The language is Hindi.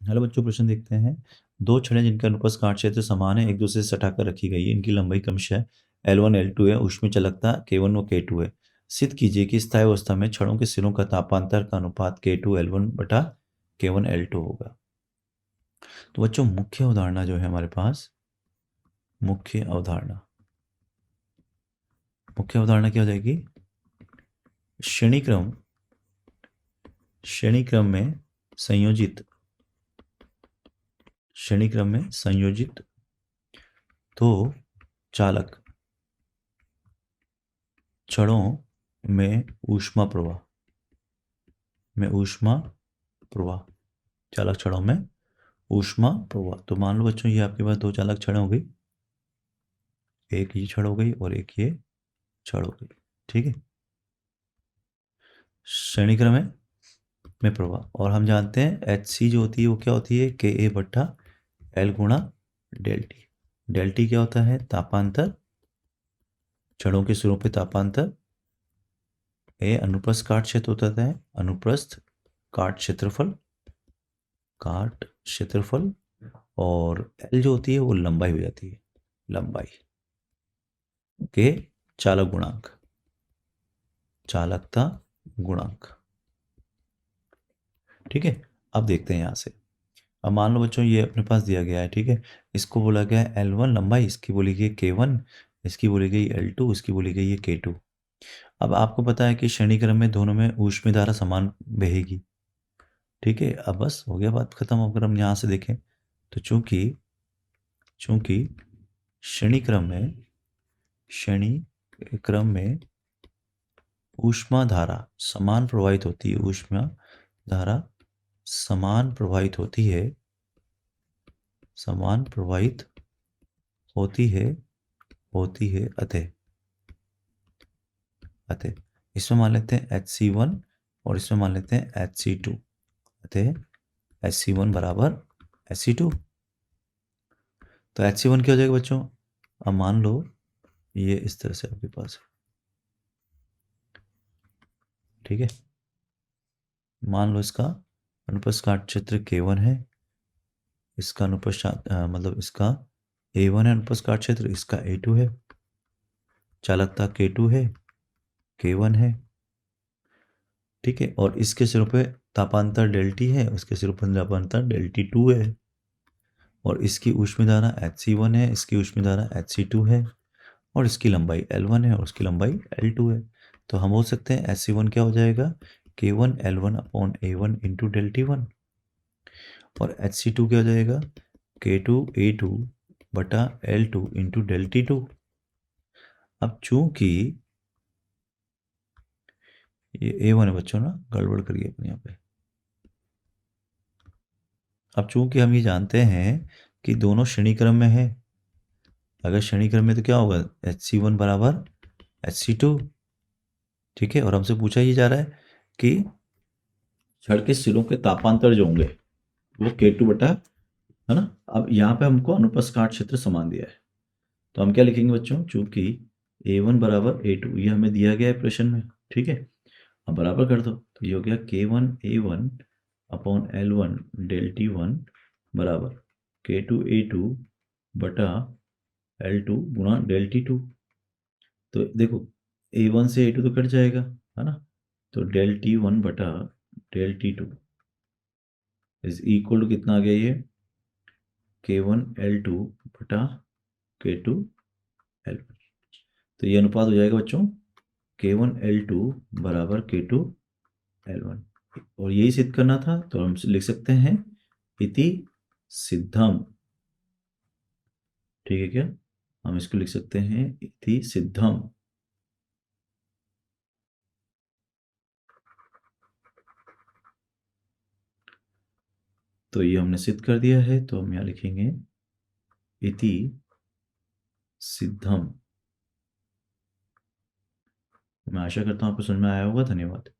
हेलो बच्चों, प्रश्न देखते हैं। दो छड़ें जिनका अनुप्रस्थ काट क्षेत्र समान है एक दूसरे से सटाकर रखी गई है। इनकी लंबाई क्रमशः L1 L2 है। ऊष्मीय चालकता K1 व K2 है। सिद्ध कीजिए कि स्थायी अवस्था में छड़ों के सिरों का तापांतर का अनुपात K2 L1 बटा K1 L2 होगा। तो बच्चों, मुख्य अवधारणा जो है हमारे पास, मुख्य अवधारणा क्या हो जाएगी? श्रेणी क्रम में संयोजित दो चालक छड़ों में ऊष्मा प्रवाह चालक छड़ों में ऊष्मा प्रवाह। तो मान लो बच्चों, ये आपके पास दो चालक छड़ हो गई, एक ये छड़ हो गई और एक ये छड़ हो गई। ठीक है, श्रेणी क्रम में प्रवाह। और हम जानते हैं एच सी जो होती है वो क्या होती है? के ए बट्टा एल गुणा डेल टी। डेल टी क्या होता है? तापांतर, छड़ों के सिरों पे तापांतर। ए अनुप्रस्थ काट क्षेत्र होता है, अनुप्रस्थ काट क्षेत्रफल। और एल जो होती है वो लंबाई हो जाती है, लंबाई के चालकता गुणांक। ठीक है, अब देखते हैं यहां से। अब मान लो बच्चों, ये अपने पास दिया गया है। ठीक है, इसको बोला गया है L1 लंबाई, इसकी बोली गई K1, इसकी बोली गई L2, इसकी बोली गई है K2। अब आपको पता है कि श्रेणी क्रम में दोनों में ऊष्मीय धारा समान बहेगी। ठीक है, अब बस हो गया, बात खत्म। अगर हम यहाँ से देखें तो चूंकि श्रेणी क्रम में ऊष्मा धारा समान प्रवाहित होती है, समान प्रवाहित होती है अतः इसमें मान लेते हैं Hc1 और इसमें मान लेते हैं Hc2। अतः Hc1 बराबर Hc2। तो Hc1 क्या हो जाएगा बच्चों? अब मान लो ये इस तरह से आपके पास है। ठीक है, मान लो इसका अनुप्रस्थ काट क्षेत्र K1 है, इसका मतलब इसका A1 है अनुप्रस्थ काट क्षेत्र, इसका A2 है, चालकता K2 है, K1 है। ठीक है, और इसके सिरों पे तापांतर डेल टी है, उसके सिरों पर तापांतर डेल टी 2 है। और इसकी ऊष्मीय धारा Hc1 है, इसकी ऊष्मीय धारा Hc2 है, और इसकी लंबाई L1 है और उसकी लंबाई L2 है। तो हम बोल सकते हैं Hc1 क्या हो जाएगा? K1 L1 upon A1 into del T 1। और Hc2 क्या हो जाएगा? K2 A2 बटा L2 इंटू डेल टी 2। अब चूंकि ये A1 है बच्चों, ना गड़बड़ करिए अपने यहाँ पे। अब चूंकि हम ये जानते हैं कि दोनों श्रेणी क्रम में है, अगर श्रेणी क्रम में तो क्या होगा? Hc1 बराबर Hc2। ठीक है, और हमसे पूछा ये जा रहा है कि छड़ के सिरों के तापांतर जो होंगे वो K2 बटा, है ना। अब यहाँ पे हमको अनुप्रस्थ काट क्षेत्र समान दिया है, तो हम क्या लिखेंगे बच्चों? चूंकि A1 बराबर A2 ये हमें दिया गया है प्रश्न में। ठीक है, अब बराबर कर दो, तो ये हो गया K1 A1 upon L1 del T 1 बराबर K2 A2 बटा L2 गुणा डेल टी 2। तो देखो, A1 से A2 तो कट जाएगा, है ना। तो डेल टी 1 बटा delta 2 is equal to कितना आ गया? ये K1 L2 बटा K2 L1। तो ये अनुपात हो जाएगा बच्चों K1 L2 बराबर K2 L1। और यही सिद्ध करना था, तो हम लिख सकते हैं इति सिद्धम। ठीक है क्या? हम इसको लिख सकते हैं इति सिद्धम। तो ये हमने सिद्ध कर दिया है, तो हम यहाँ लिखेंगे इति सिद्धम। मैं आशा करता हूँ आपको समझ में आया होगा। धन्यवाद।